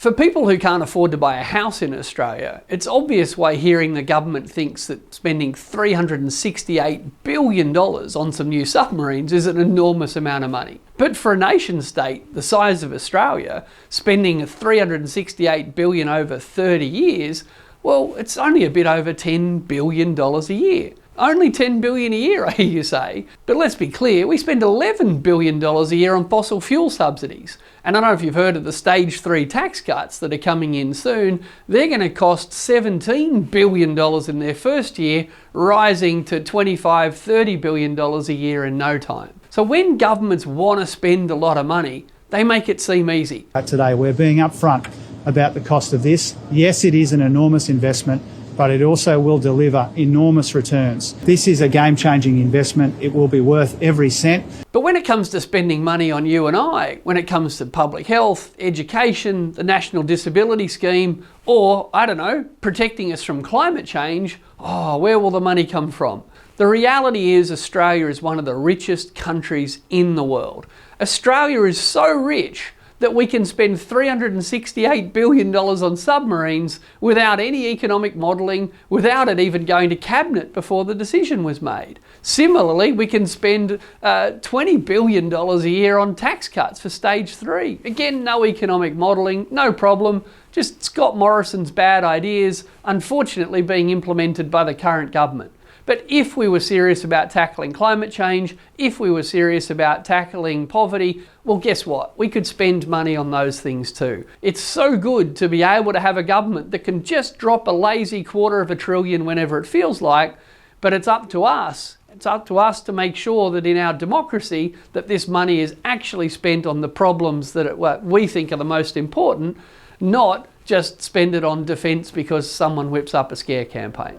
For people who can't afford to buy a house in Australia, it's obvious why hearing the government thinks that spending $368 billion on some new submarines is an enormous amount of money. But for a nation state the size of Australia, spending $368 billion over 30 years, well, it's only a bit over $10 billion a year. Only $10 billion a year, I hear you say. But let's be clear, we spend $11 billion a year on fossil fuel subsidies. And I don't know if you've heard of the stage 3 tax cuts that are coming in soon. They're going to cost $17 billion in their first year, rising to $25–30 billion a year in no time. So when governments want to spend a lot of money, they make it seem easy. Today we're being upfront about the cost of this. Yes, it is an enormous investment, but it also will deliver enormous returns. This is a game-changing investment. It will be worth every cent. But when it comes to spending money on you and I, when it comes to public health, education, the National Disability Scheme, or, I don't know, protecting us from climate change, where will the money come from? The reality is Australia is one of the richest countries in the world. Australia is so rich that we can spend $368 billion on submarines without any economic modelling, without it even going to Cabinet before the decision was made. Similarly, we can spend $20 billion a year on tax cuts for stage 3. Again, no economic modelling, no problem, just Scott Morrison's bad ideas, unfortunately being implemented by the current government. But if we were serious about tackling climate change, if we were serious about tackling poverty, well, guess what? We could spend money on those things too. It's so good to be able to have a government that can just drop a lazy $250 billion whenever it feels like, but it's up to us. It's up to us to make sure that in our democracy that this money is actually spent on the problems that we think are the most important, not just spend it on defence because someone whips up a scare campaign.